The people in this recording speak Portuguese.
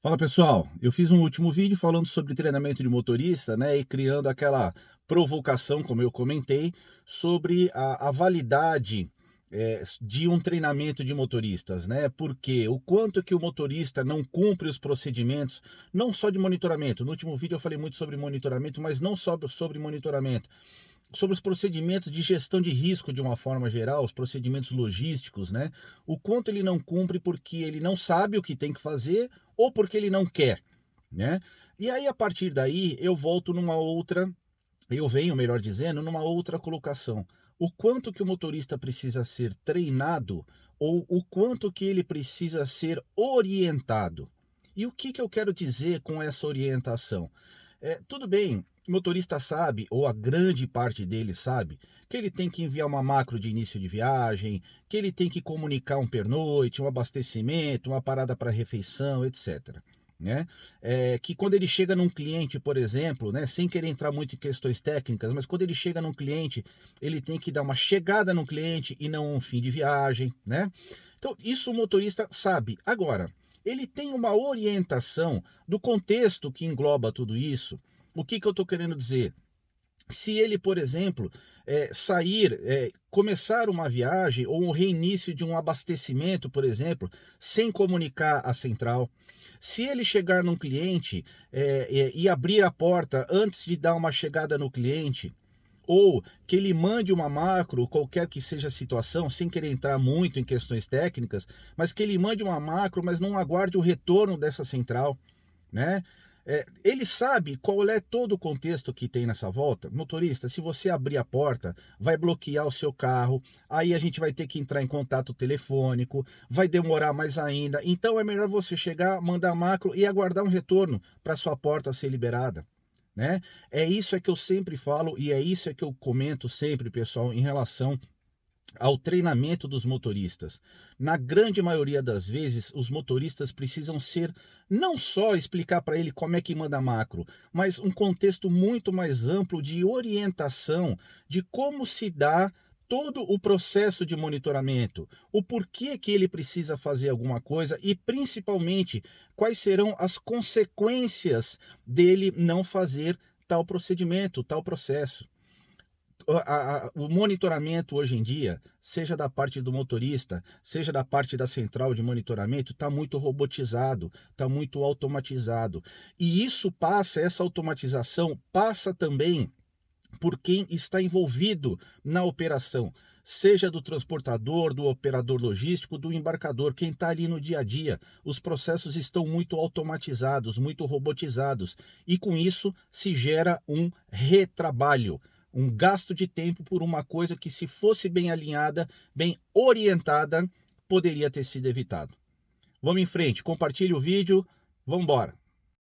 Fala pessoal, eu fiz um último vídeo falando sobre treinamento de motorista, né, e criando aquela provocação, como eu comentei, sobre a validade de um treinamento de motoristas, né? Porque o quanto que o motorista não cumpre os procedimentos, não só de monitoramento. No último vídeo eu falei muito sobre monitoramento, mas não só sobre monitoramento, sobre os procedimentos de gestão de risco de uma forma geral, os procedimentos logísticos, né? O quanto ele não cumpre porque ele não sabe o que tem que fazer ou porque ele não quer, né? E aí a partir daí eu venho, melhor dizendo, numa outra colocação. O quanto que o motorista precisa ser treinado ou o quanto que ele precisa ser orientado. E o que eu quero dizer com essa orientação? Tudo bem, o motorista sabe, ou a grande parte dele sabe, que ele tem que enviar uma macro de início de viagem, que ele tem que comunicar um pernoite, um abastecimento, uma parada para refeição, etc. Né? Que quando ele chega num cliente, por exemplo, né, sem querer entrar muito em questões técnicas, mas quando ele chega num cliente, ele tem que dar uma chegada no cliente e não um fim de viagem, né? Então, isso o motorista sabe. Agora, ele tem uma orientação do contexto que engloba tudo isso. O que eu estou querendo dizer? Se ele, por exemplo, começar uma viagem ou um reinício de um abastecimento, por exemplo, sem comunicar a central, se ele chegar num cliente e abrir a porta antes de dar uma chegada no cliente, ou que ele mande uma macro, qualquer que seja a situação, sem querer entrar muito em questões técnicas, mas que ele mande uma macro, mas não aguarde o retorno dessa central, né? Ele sabe qual é todo o contexto que tem nessa volta. Motorista, se você abrir a porta, vai bloquear o seu carro, aí a gente vai ter que entrar em contato telefônico, vai demorar mais ainda. Então é melhor você chegar, mandar macro e aguardar um retorno para sua porta ser liberada. Né? É isso que eu sempre falo e é isso que eu comento sempre, pessoal, em relação ao treinamento dos motoristas. Na grande maioria das vezes, os motoristas precisam ser não só explicar para ele como é que manda macro, mas um contexto muito mais amplo de orientação de como se dá todo o processo de monitoramento, o porquê que ele precisa fazer alguma coisa e principalmente quais serão as consequências dele não fazer tal procedimento, tal processo. O monitoramento hoje em dia, seja da parte do motorista, seja da parte da central de monitoramento, está muito robotizado, está muito automatizado. E essa automatização passa também por quem está envolvido na operação, seja do transportador, do operador logístico, do embarcador, quem está ali no dia a dia. Os processos estão muito automatizados, muito robotizados, e com isso se gera um retrabalho, um gasto de tempo por uma coisa que, se fosse bem alinhada, bem orientada, poderia ter sido evitado. Vamos em frente, compartilhe o vídeo, vamos embora.